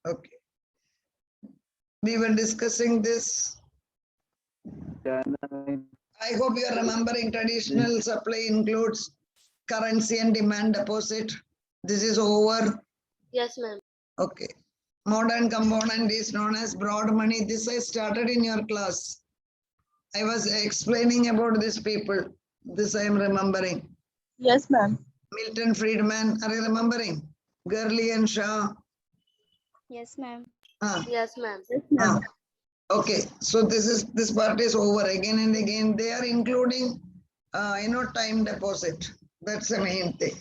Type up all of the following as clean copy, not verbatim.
Okay. We were discussing this. I hope you are remembering traditional supply includes currency and demand deposit. This is over. Yes, ma'am. Okay. Modern component is known as broad money. This I started in your class. I was explaining about these people. This I am remembering. Yes, ma'am. Milton Friedman, are you remembering? Gurley and Shaw. Yes, ma'am. Yes, ma'am. Yes, ma'am. Okay, so this part is over again and again. They are including, time deposit. That's the main thing.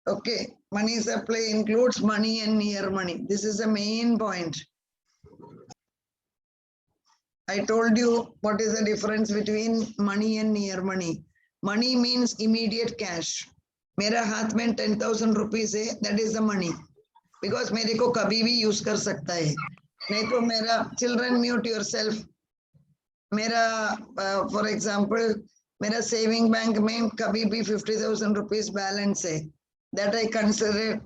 Okay, money supply includes money and near money. This is the main point. I told you what is the difference between money and near money. Money means immediate cash. मेरा हाथ में 10,000 rupees है, that is the money. Because मेरे को कभी भी use कर सकता है. नहीं तो मेरा, children mute yourself. मेरा, for example, मेरा saving bank में कभी भी 50,000 rupees balance है. That I consider,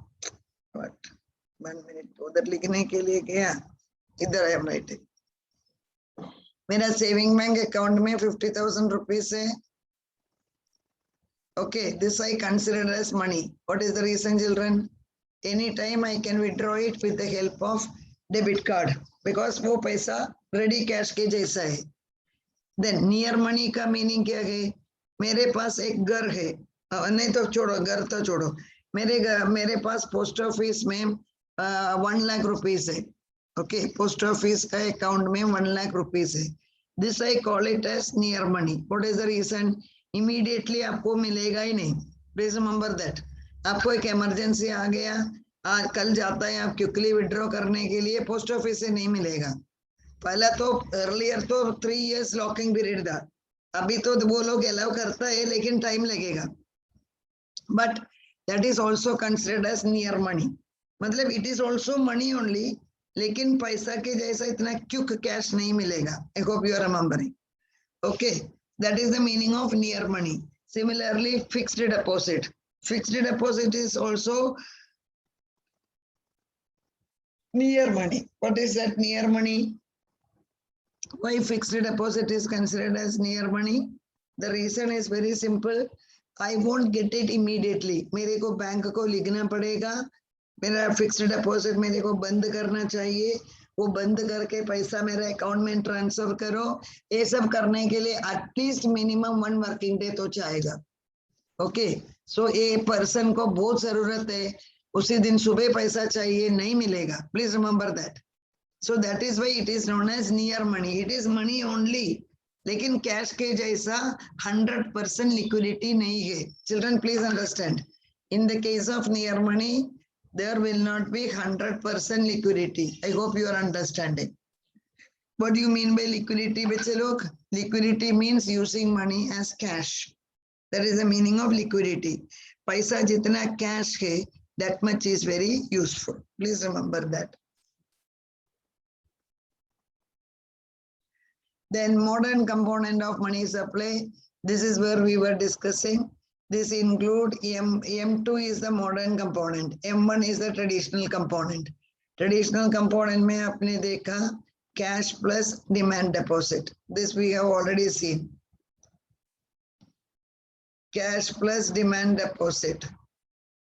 what? 1 minute, उधर लिखने के लिए क्या? इधर I am writing. मेरा saving bank account में 50,000 rupees है. Okay, this I consider as money. What is the reason, children? Anytime I can withdraw it with the help of debit card because वो पैसा ready cash के जैसा है. Then near money का meaning क्या है? मेरे पास एक घर है, नहीं तो छोड़ो, घर तो छोड़ो. मेरे पास post office में 1 lakh rupees है. Okay, post office का account में 1 lakh rupees है. This I call it as near money. What is the reason? Immediately आपको मिलेगा ही नहीं. Please remember that. आपको एक emergency आ गया, आज कल जाता है, आप quickly withdraw करने के लिए post office से नहीं मिलेगा. पहला तो earlier तो 3 years locking period था. अभी तो वो लोग allow करता है लेकिन time लगेगा. But that is also considered as near money. मतलब it is also money only. लेकिन पैसा के जैसा इतना क्विक कैश नहीं मिलेगा. I hope you are remembering. Okay, that is the meaning of near money. Similarly, fixed deposit. Fixed deposit is also near money. What is that near money? Why fixed deposit is considered as near money? The reason is very simple. I won't get it immediately. मेरे को bank को लिखना पड़ेगा. मेरा fixed deposit मेरे को बंद करना चाहिए. वो बंद करके पैसा मेरे अकाउंट में ट्रांसफर करो. ये सब करने के लिए एटलीस्ट मिनिमम 1 वर्किंग डे तो चाहेगा. ओके, सो ये पर्सन को बहुत जरूरत है, उसी दिन सुबह पैसा चाहिए, नहीं मिलेगा. Please remember that. So that is why it is known as near money. It is money only, लेकिन कैश के जैसा 100% लिक्विडिटी नहीं है. Children please understand, in the case of near money there will not be 100% liquidity. I hope you are understanding. What do you mean by liquidity, बच्चे लोग? Liquidity means using money as cash. That is the meaning of liquidity. पैसा जितना cash है, that much is very useful. Please remember that. Then modern component of money supply. This is where we were discussing. This include M2 is the modern component. M1 is the traditional component. Traditional component में आपने देखा cash plus demand deposit. This we have already seen. Cash plus demand deposit.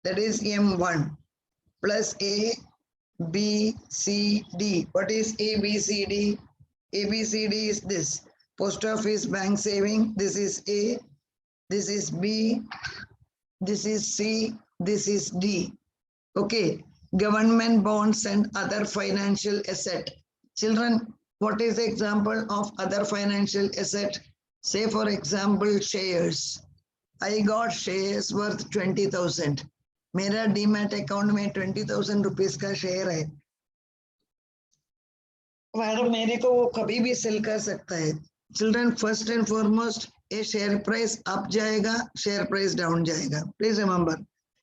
That is M1 plus A, B, C, D. What is A, B, C, D? A, B, C, D is this. Post office, bank saving. This is A. This is B, this is C, this is D. Okay, government bonds and other financial asset. Children, what is the example of other financial asset? Say for example, shares. I got shares worth 20,000. मेरा demat account में 20,000 rupees का share है. Madam मेरे को वो कभी भी cell कर सकता है. Children, first and foremost, a share price up जाएगा, share price down जाएगा. Please remember.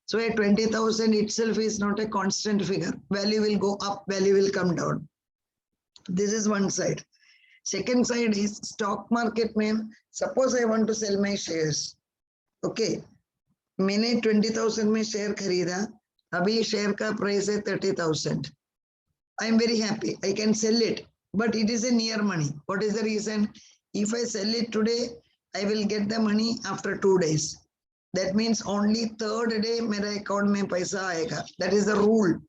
So a 20,000 itself is not a constant figure. Value will go up, value will come down. This is one side. Second side is stock market में. Suppose I want to sell my shares. Okay. मैंने 20,000 में share खरीदा. अभी share का price है 30,000. I am very happy. I can sell it, but it is a near money. What is the reason? If I sell it today, I will get the money after 2 days. That means only third day मेरा account में पैसा आएगा. That is the rule.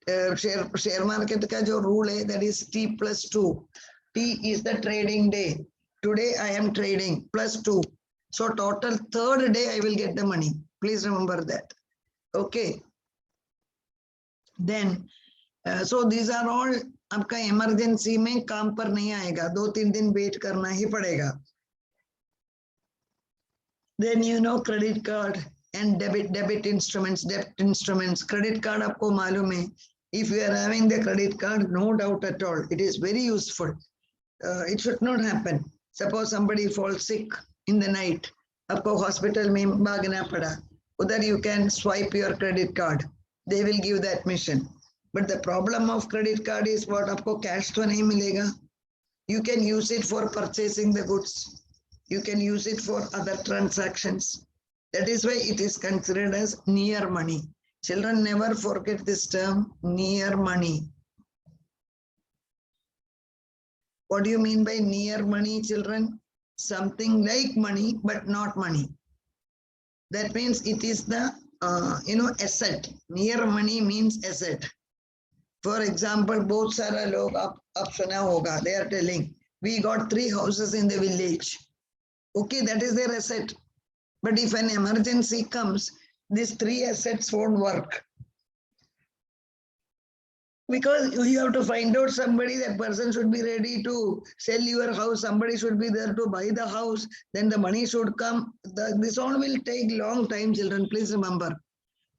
Share market का जो rule है, that is T+2. T is the trading day. Today I am trading +2. So total third day I will get the money. Please remember that. Okay. Then, so these are all आपका emergency में काम पर नहीं आएगा. 2-3 दिन wait करना ही पड़ेगा. Then you know credit card and debit instruments, debt instruments. Credit card आपको मालूम है. If you are having the credit card, no doubt at all, it is very useful. It should not happen. Suppose somebody falls sick in the night, आपको hospital में भागना पड़ा. Udhar you can swipe your credit card. They will give the admission. But the problem of credit card is what? आपको cash तो नहीं मिलेगा. You can use it for purchasing the goods. You can use it for other transactions. That is why it is considered as near money. Children, never forget this term, near money. What do you mean by near money, children? Something like money, but not money. That means it is the, asset. Near money means asset. For example, both सारा लोग आप सुना होगा, they are telling, we got 3 houses in the village. Okay, that is their asset. But if an emergency comes, these 3 assets won't work. Because you have to find out somebody, that person should be ready to sell your house, somebody should be there to buy the house, then the money should come. This all will take long time, children, please remember.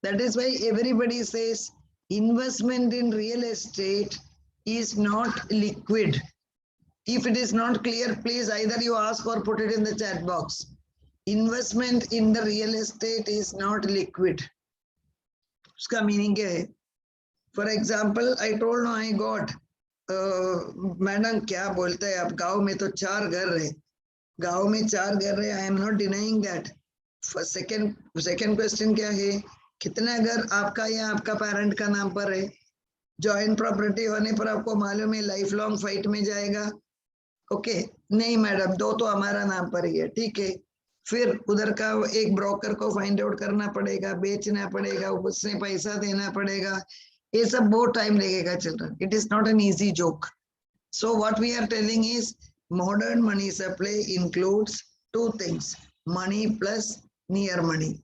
That is why everybody says investment in real estate is not liquid. If it is not clear, please either you ask or put it in the chat box. Investment in the real estate is not liquid. Uska meaning क्या है? For example, I told no, I got, madam क्या बोलते हैं आप, गांव में तो 4 घर रहे, गांव में 4 घर रहे. I am not denying that. For second question क्या है, कितना घर आपका या आपका पेरेंट का नाम पर है? जॉइंट प्रॉपर्टी होने पर आपको मालूम है लाइफ लॉन्ग फाइट में जाएगा. ओके, नहीं मैडम 2 तो हमारा नाम पर ही है. ठीक है, फिर उधर का एक ब्रोकर को फाइंड आउट करना पड़ेगा, बेचना पड़ेगा, उसने पैसा देना पड़ेगा. ये सब बहुत टाइम लगेगा children. It is not an easy joke. So what we are telling is modern money supply includes 2 things, money plus near money.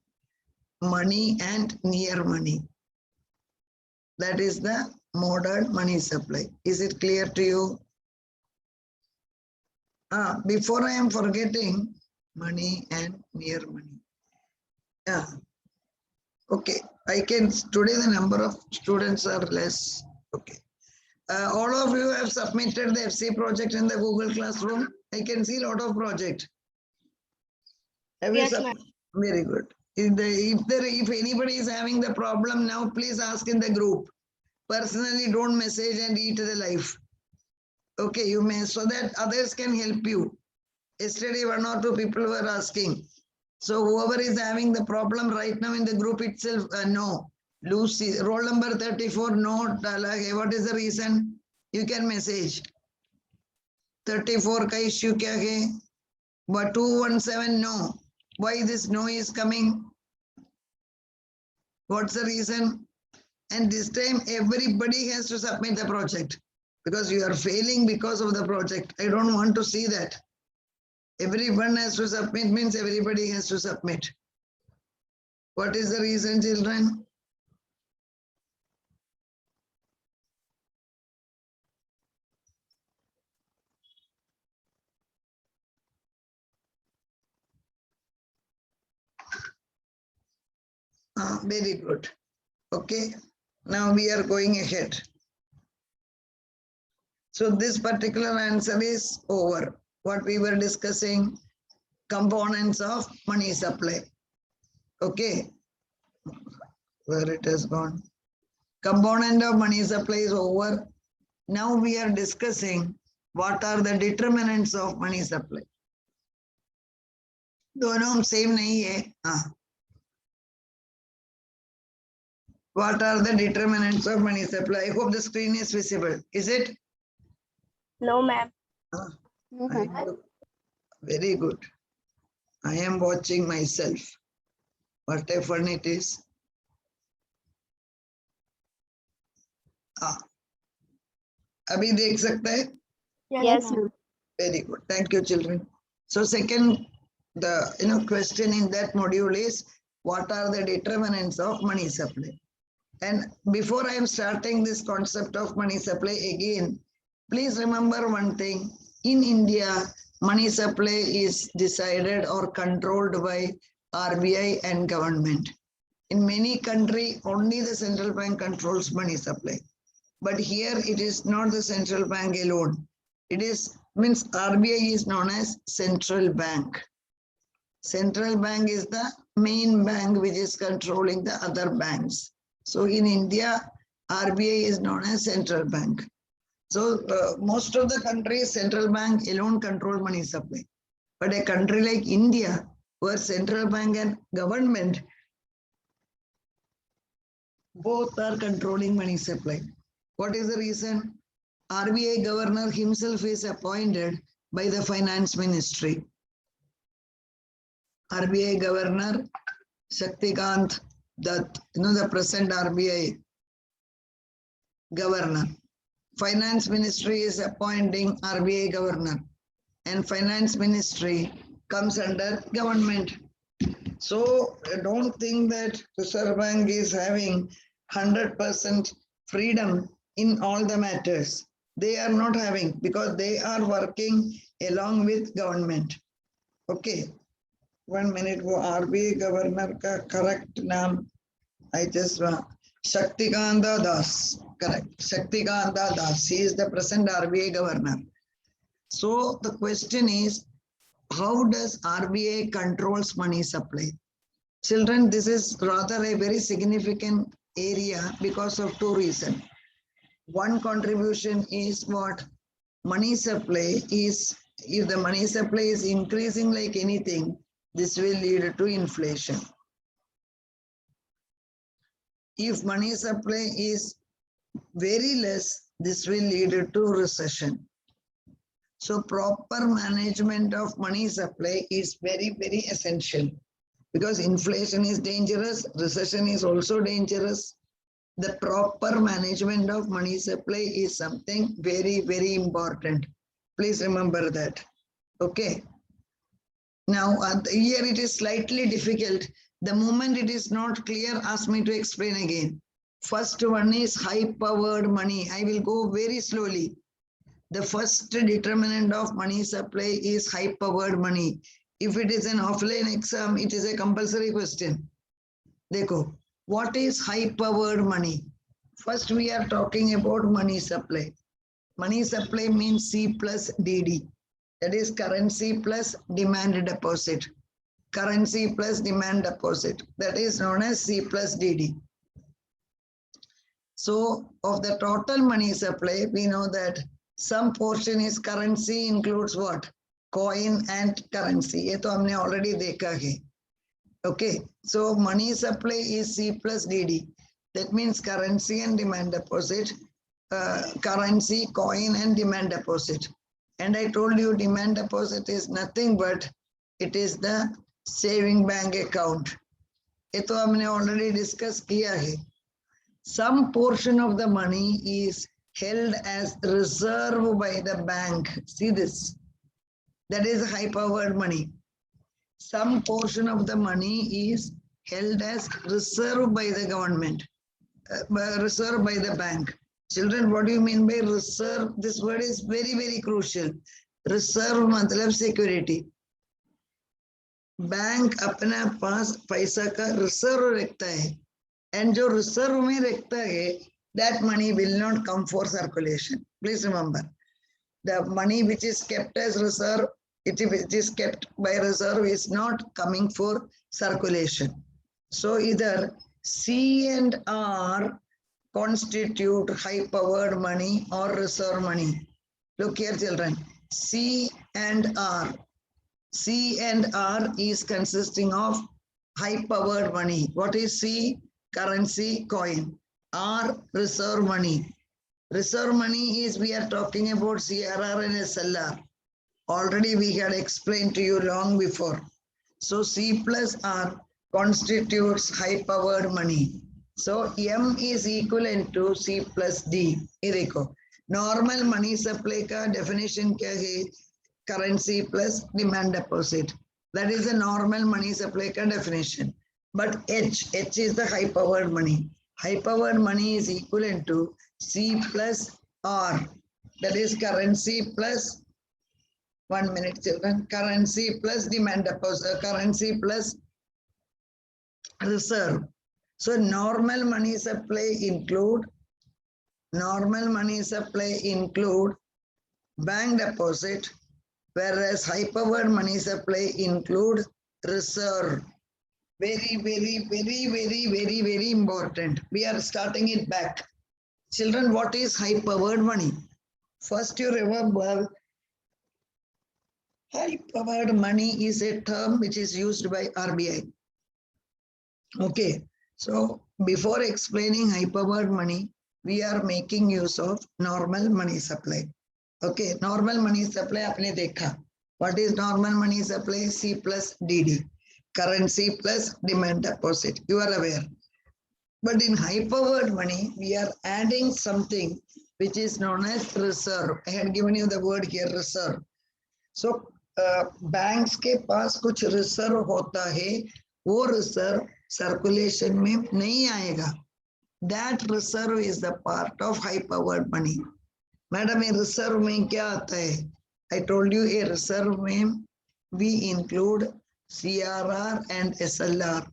Money and near money. That is the modern money supply. Is it clear to you? Before I am forgetting, money and near money. Okay, I can, today the number of students are less. Okay. All of you have submitted the FC project in the Google Classroom. I can see a lot of project. Yes, ma'am. Very good. If anybody is having the problem now, please ask in the group. Personally, don't message and eat the life. Okay, you may, so that others can help you. Yesterday, 1 or 2 people were asking. So whoever is having the problem right now in the group itself, no. Lucy, roll number 34, no. What is the reason? You can message. 34 ka issue kya hai? But 217, no. Why this no is coming? What's the reason? And this time everybody has to submit the project because you are failing because of the project. I don't want to see that. Everyone has to submit means everybody has to submit. What is the reason, children? Very good. Okay, now we are going ahead. So this particular answer is over. What we were discussing, components of money supply. Okay, where it has gone. Component of money supply is over. Now we are discussing what are the determinants of money supply. दोनों same नहीं है. What are the determinants of money supply? I hope the screen is visible. Is it? No, ma'am. Ah, No, I do. Very good. I am watching myself. What a fun it is. अभी देख सकते हैं? Yes, ma'am. Very good. Thank you, children. So second, the question in that module is, what are the determinants of money supply? And before I am starting this concept of money supply again, please remember one thing. In India, money supply is decided or controlled by RBI and government. In many countries, only the central bank controls money supply. But here it is not the central bank alone. It is, means RBI is known as central bank. Central bank is the main bank which is controlling the other banks. So in India, RBI is known as central bank. So most of the countries, central bank alone control money supply. But a country like India, where central bank and government both are controlling money supply. What is the reason? RBI governor himself is appointed by the finance ministry. RBI governor Shaktikant Dutt, the present RBI governor. Finance ministry is appointing RBI governor, and finance ministry comes under government. So don't think that Reserve Bank is having 100% freedom in all the matters. They are not having, because they are working along with government. Okay. 1 minute, wo RBI governor ka correct name, I just Shaktikanta Das, correct. Shaktikanta Das, he is the present RBI governor. So the question is, how does RBI controls money supply? Children, this is rather a very significant area because of two reasons. One contribution is what? Money supply is, if the money supply is increasing like anything, this will lead to inflation. If money supply is very less, this will lead to recession. So proper management of money supply is very, very essential, because inflation is dangerous, recession is also dangerous. The proper management of money supply is something very, very important. Please remember that. Okay. Now, here it is slightly difficult. The moment it is not clear, ask me to explain again. First one is high-powered money. I will go very slowly. The first determinant of money supply is high-powered money. If it is an offline exam, it is a compulsory question. Dekho, what is high-powered money? First, we are talking about money supply. Money supply means C plus DD. That is currency plus demand deposit. Currency plus demand deposit. That is known as C plus DD. So, of the total money supply, we know that some portion is currency, includes what? Coin and currency. Ye to humne already dekha hai. Okay, so money supply is C plus DD. That means currency and demand deposit. Currency, coin and demand deposit. And I told you demand deposit is nothing but it is the saving bank account. ये तो हमने already discussed किया है. Some portion of the money is held as reserve by the bank. See this. That is high-powered money. Some portion of the money is held as reserve by the government, reserve by the bank. Children, what do you mean by reserve? This word is very, very crucial. Reserve matlab security. Bank अपना पास पैसा का reserve रखता है, and जो reserve में रखता है, that money will not come for circulation. Please remember, the money which is kept as reserve, it is kept by reserve, is not coming for circulation. So either C and R constitute high-powered money or reserve money. Look here, children. C and R. C and R is consisting of high-powered money. What is C? currency coin. R, reserve money. Reserve money is, we are talking about CRR and SLR. Already we had explained to you long before. So C plus R constitutes high powered money. So M is equivalent to C plus D. ये देखो, normal money supply का definition क्या है? Currency plus demand deposit. That is the normal money supply का definition. But H is the high powered money. High powered money is equivalent to C plus R. That is currency plus, 1 minute children, currency plus demand deposit, currency plus reserve. So normal money supply include bank deposit, whereas high powered money supply include reserve. Very, very, very, very, very, very important. We are starting it back. Children, what is high powered money? First you remember, high powered money is a term which is used by RBI. Okay, so before explaining high powered money, we are making use of normal money supply. Okay, normal money supply आपने देखा. What is normal money supply? C plus DD, currency plus demand deposit. You are aware. But in high powered money, we are adding something which is known as reserve. I had given you the word here, reserve. So banks के पास कुछ reserve होता है, वो reserve circulation में नहीं आएगा. That reserve is the part of high powered money. Madam, a reserve में क्या आता है? I told you a reserve में we include CRR and SLR.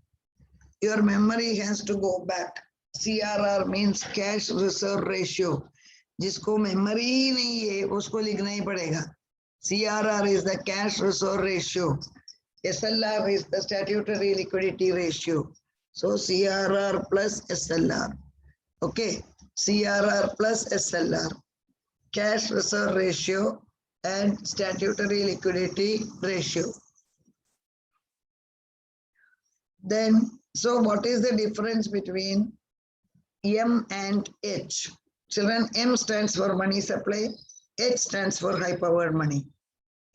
Your memory has to go back. CRR means cash reserve ratio. जिसको memory ही नहीं है, उसको लिखना ही पड़ेगा. CRR is the cash reserve ratio. SLR is the statutory liquidity ratio. So CRR plus SLR. Okay, CRR plus SLR. Cash reserve ratio and statutory liquidity ratio. Then, so what is the difference between M and H? Children, M stands for money supply, H stands for high powered money.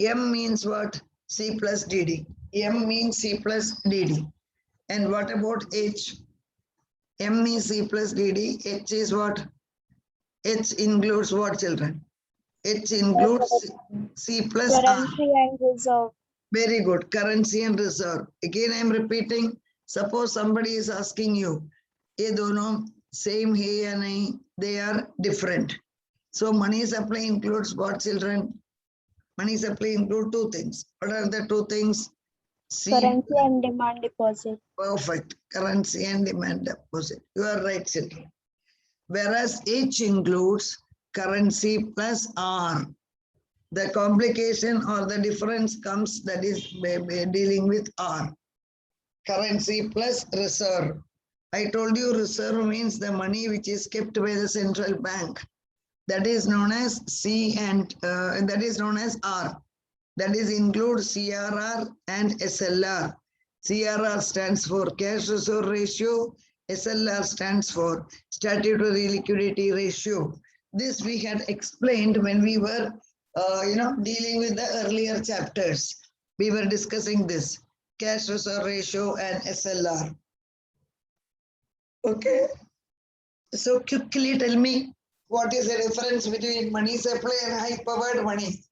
M means what? C plus DD. M means C plus DD. And what about H? M means C plus DD. H is what? H includes what, children? H includes C plus R. Currency and reserve. Very good. Currency and reserve. Again, I am repeating. Suppose somebody is asking you, ये दोनों same है या नहीं? They are different. So money supply includes what, children? Money supply includes two things. What are the two things? C. Currency and demand deposit. Perfect. Currency and demand deposit. You are right, children. Whereas H includes currency plus R. The complication or the difference comes, that is dealing with R. Currency plus reserve. I told you reserve means the money which is kept by the central bank. That is known as C and that is known as R. That is include CRR and SLR. CRR stands for cash reserve ratio. SLR stands for statutory liquidity ratio. This we had explained when we were dealing with the earlier chapters. We were discussing this cash reserve ratio and SLR. Okay. So quickly tell me, what is the difference between money supply and high powered money?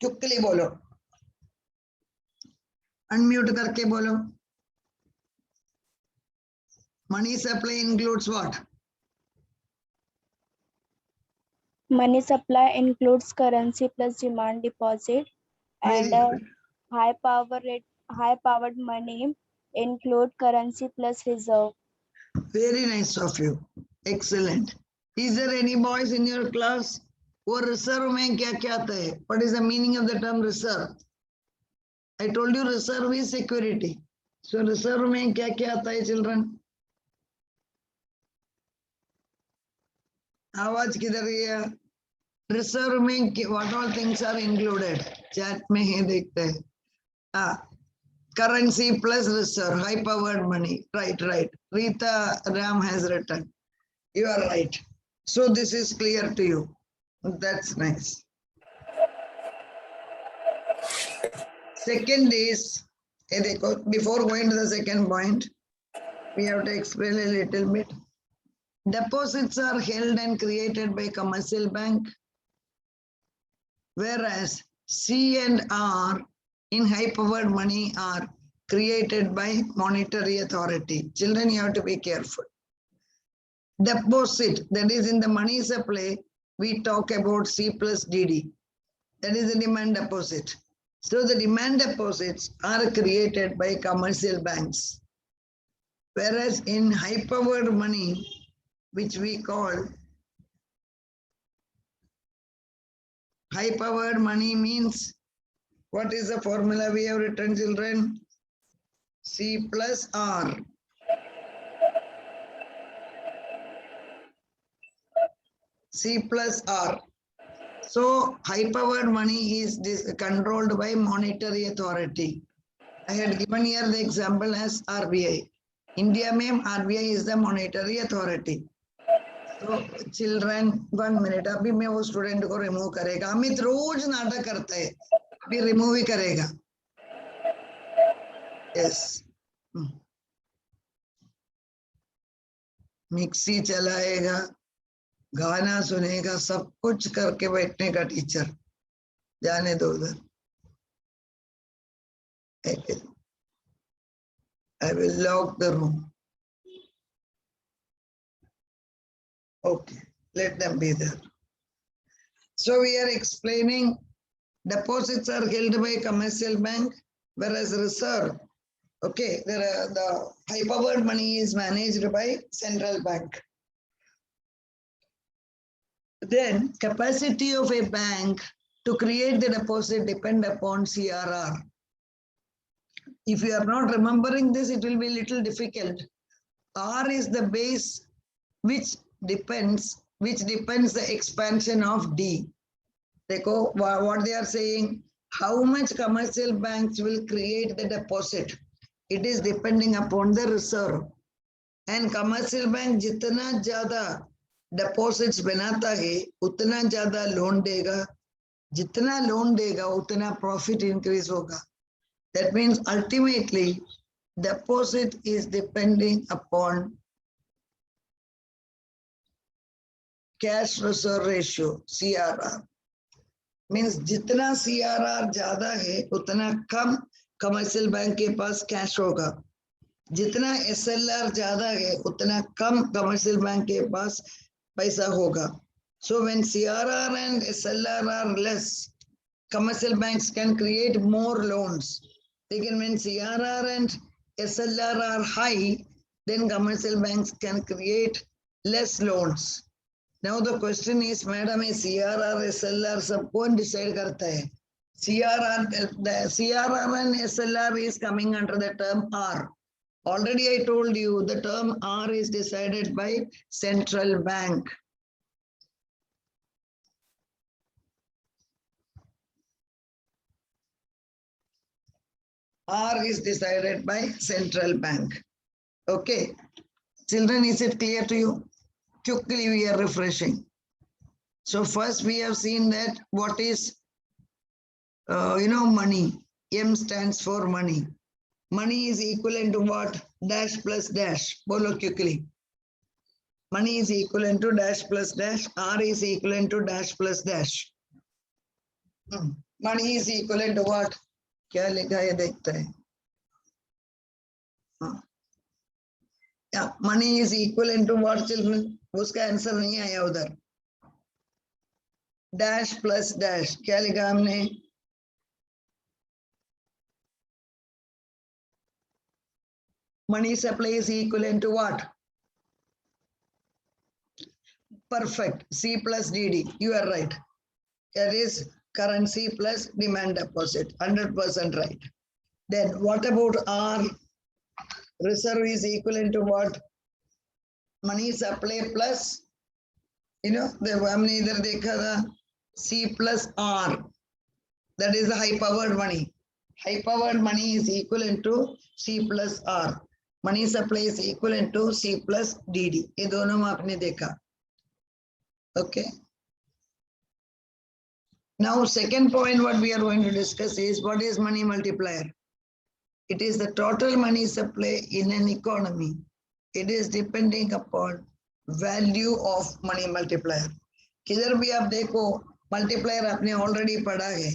Quickly bolo. Unmute करके बोलो. Money supply includes what? Money supply includes currency plus demand deposit, and high powered money include currency plus reserve. Very nice of you. Excellent. Is there any boys in your class? वो reserve में क्या क्या आता है? What is the meaning of the term reserve? I told you reserve is security. So reserve में क्या क्या आता है, children? आवाज किधर गया? Reserve में what all things are included? Chat में है देखते हैं. Currency plus reserve, high powered money. Right. Rita Ram has written. You are right. So this is clear to you. That's nice. Second is, before going to the second point, we have to explain a little bit. Deposits are held and created by commercial bank, whereas C and R in high-powered money are created by monetary authority. Children, you have to be careful. Deposit, that is in the money supply, we talk about C plus DD. That is the demand deposit. So the demand deposits are created by commercial banks. Whereas in high-powered money, which we call high-powered money means, what is the formula we have written, children? C plus R. C plus R. So high-powered money is controlled by monetary authority. I had given here the example as RBI. India में RBI is the monetary authority. So children, 1 minute. अभी मैं वो student को remove करेगा. अमित रोज नाटक करता है. अभी रिमूव ही करेगा. Yes. मिक्सी चलाएगा, गाना सुनेगा, सब कुछ करके बैठने का टीचर. जाने दो उधर. I will lock the room. Okay, let them be there. So we are explaining deposits are held by commercial bank, whereas reserve, okay, the high-powered money is managed by central bank. Then capacity of a bank to create the deposit depend upon CRR. If you are not remembering this, it will be a little difficult. R is the base which depends the expansion of D. Dekho, what they are saying, how much commercial banks will create the deposit? It is depending upon the reserve. And commercial bank jitna zyada deposits banata hai, utna zyada loan dega. Jitna loan dega, utna profit increase hoga. That means ultimately deposit is depending upon cash reserve ratio, CRR. Means jitna CRR zyada hai, utna kam commercial bank ke paas cash hoga. Jitna SLR zyada hai, utna kam commercial bank ke paas paisa hoga. So when CRR and SLR are less, commercial banks can create more loans. When CRR and SLR are high, then commercial banks can create less loans. Now the question is, madam, CRR, SLR, sab kaun decide karta hai? CRR and SLR is coming under the term R. Already I told you the term R is decided by central bank. R is decided by central bank. Okay. Children, is it clear to you? Quickly we are refreshing. So first we have seen that what is, money. M stands for money. Money is equivalent to what? Dash plus dash. Bolo quickly. Money is equivalent to dash plus dash. R is equivalent to dash plus dash. Money is equivalent to what? क्या लिखा है देखते हैं. Yeah, money is equivalent to what, children? उसका answer नहीं आया उधर. Dash plus dash. क्या लिखा हमने? Money supply is equivalent to what? Perfect. C plus DD. You are right. That is currency plus demand deposit. 100% right. Then what about R? Reserve is equivalent to what? Money supply plus, हमने इधर देखा था C plus R. That is the high powered money. high powered money is equivalent to C plus R. Money supply is equivalent to C plus DD. ये दोनों में आपने देखा. Okay. Now, second point what we are going to discuss is what is money multiplier. It is the total money supply in an economy. It is depending upon value of money multiplier. किधर भी आप देखो multiplier आपने already पढ़ा है.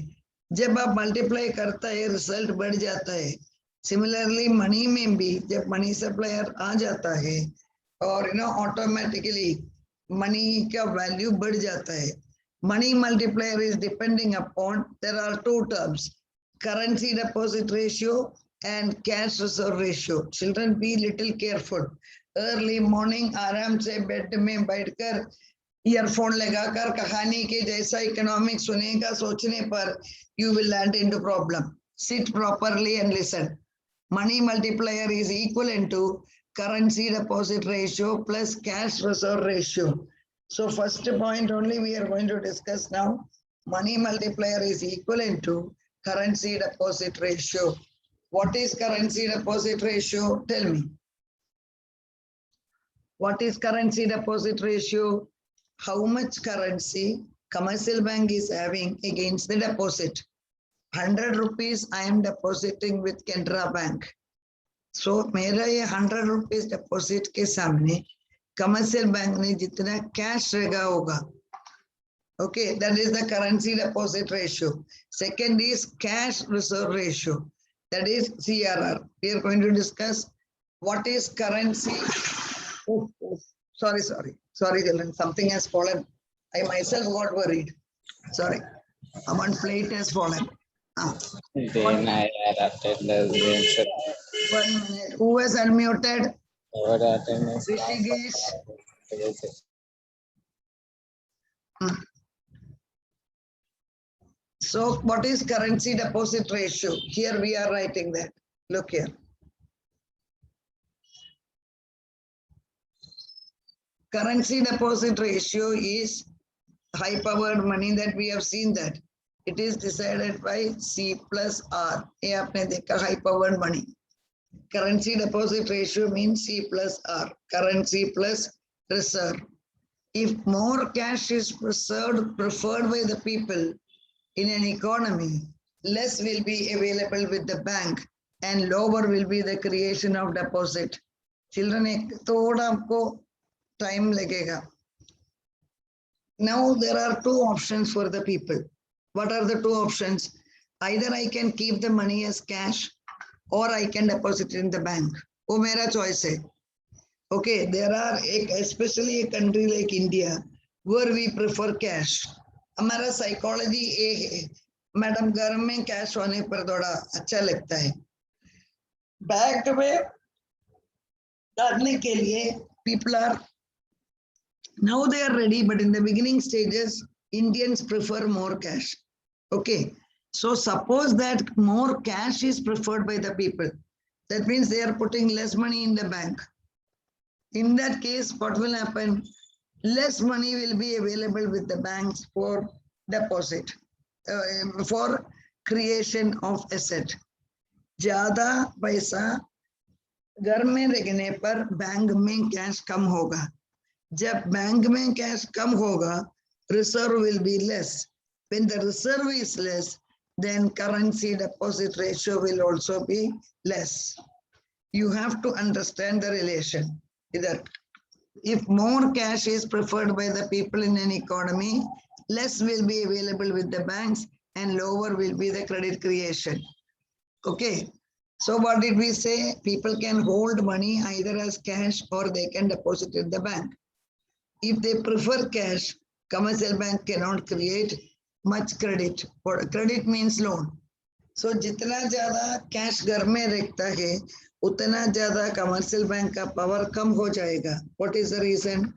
जब आप multiply करता है result बढ़ जाता है. Similarly money में भी जब money supplier आ जाता है और automatically money का value बढ़ जाता है. Money multiplier is depending upon, there are two terms, currency deposit ratio and cash reserve ratio. Children, be little careful. Early morning आराम से बेड में बैठकर ईयरफोन लगाकर कहानी के जैसा इकोनॉमिक्स सुनेगा सोचने पर you will land into problem. Sit properly and listen. Money multiplier is equivalent to currency deposit ratio plus cash reserve ratio. So first point only we are going to discuss now. Money multiplier is equivalent to currency deposit ratio. What is currency deposit ratio? Tell me. What is currency deposit ratio? How much currency commercial bank is having against the deposit? 100 rupees I am depositing with Canara Bank. So मेरा ये 100 rupees deposit के सामने commercial bank ने जितना cash रहेगा होगा. Okay, that is the currency deposit ratio. Second is cash reserve ratio. That is CRR. We are going to discuss what is currency. Oh, sorry, children. Something has fallen. I myself got worried. Sorry. One plate has fallen. Then I adapted the 1 minute. Who has unmuted? Rishikesh. So what is currency deposit ratio? Here we are writing that. Look here. Currency deposit ratio is high powered money that we have seen that. It is decided by C plus R. ये आपने देखा high powered money. Currency deposit ratio means C plus R. Currency plus reserve. If more cash is preferred by the people in an economy, less will be available with the bank and lower will be the creation of deposit. Children, एक थोड़ा आपको time लगेगा. Now there are two options for the people. What are the two options? Either I can keep the money as cash or I can deposit it in the bank. वो मेरा choice है. Okay, there are especially a country like India where we prefer cash. हमारा psychology ये है, madam घर में cash होने पर थोड़ा अच्छा लगता है. बैंक में डालने के लिए people are now they are ready, but in the beginning stages, Indians prefer more cash. Okay, so suppose that more cash is preferred by the people. That means they are putting less money in the bank. In that case, what will happen? Less money will be available with the banks for deposit, for creation of asset. ज़्यादा पैसा घर में रखने पर bank में cash कम होगा. जब bank में कैश कम होगा, reserve will be less. When the reserve is less, then currency deposit ratio will also be less. You have to understand the relation. Either if more cash is preferred by the people in an economy, less will be available with the banks and lower will be the credit creation. Okay. So what did we say? People can hold money either as cash or they can deposit in the bank. If they prefer cash, commercial bank cannot create much credit. Credit means loan. So जितना ज़्यादा cash घर में रखता है, उतना ज़्यादा commercial bank का power कम हो जाएगा. What is the reason?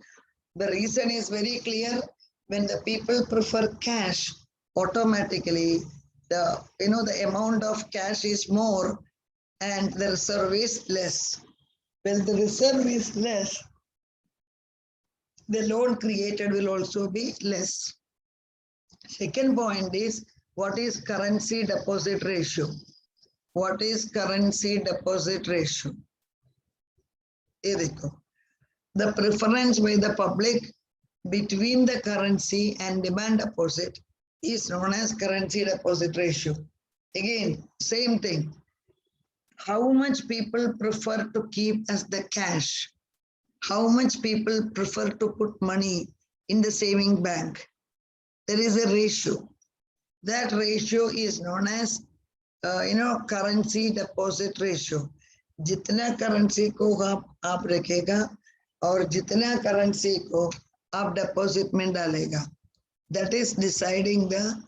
The reason is very clear. When the people prefer cash, automatically the amount of cash is more and the reserve is less. When the reserve is less, the loan created will also be less. Second point is what is currency deposit ratio? what is currency deposit ratio? ये देखो, the preference by the public between the currency and demand deposit is known as currency deposit ratio. Again, same thing. How much people prefer to keep as the cash? How much people prefer to put money in the saving bank? There is a ratio. That ratio is known as currency deposit ratio. जितना currency को आप रखेगा और जितना currency को आप deposit में डालेगा, that is deciding the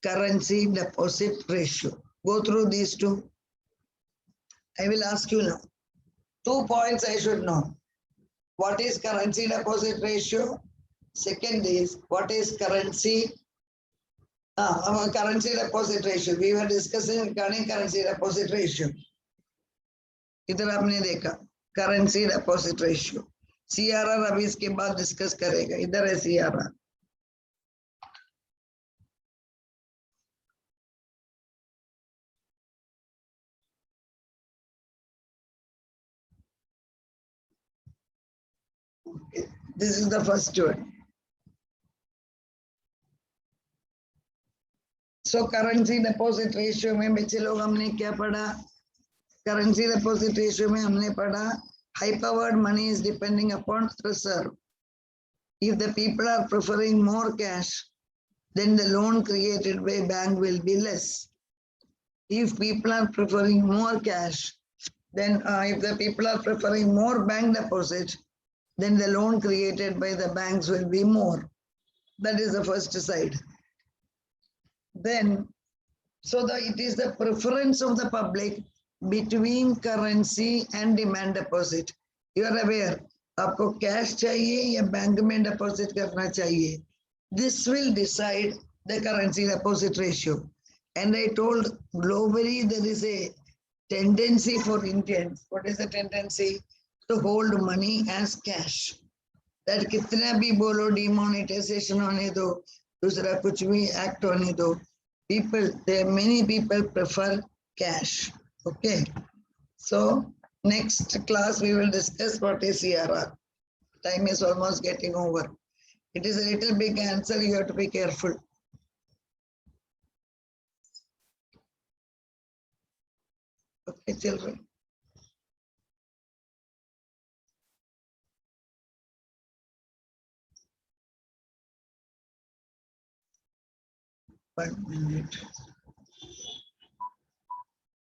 currency deposit ratio. Go through these two. I will ask you now. 2 points I should know. What is currency deposit ratio? Second is, what is currency deposit ratio? We were discussing regarding currency deposit ratio. इधर आपने देखा currency deposit ratio. CRR अभी इसके बाद discuss करेगा. इधर है CRR. Okay. This is the first one. So currency deposit ratio में बच्चे लोग हमने क्या पढ़ा? Currency deposit ratio में हमने पढ़ा high powered money is depending upon reserve. If the people are preferring more cash, then the loan created by bank will be less. If people are preferring more cash, then if the people are preferring more bank deposit, then the loan created by the banks will be more. That is the first side. Then, it is the preference of the public between currency and demand deposit. You are aware, आपको cash चाहिए या bank में deposit करना चाहिए. This will decide the currency deposit ratio. And I told globally there is a tendency for Indians. What is the tendency? To hold money as cash. That कितना भी बोलो demonetization होने दो, दूसरा कुछ भी act होने दो, many people prefer cash. Okay. So next class we will discuss what is CRR. Time is almost getting over. It is a little big answer. You have to be careful. Okay, children. One minute.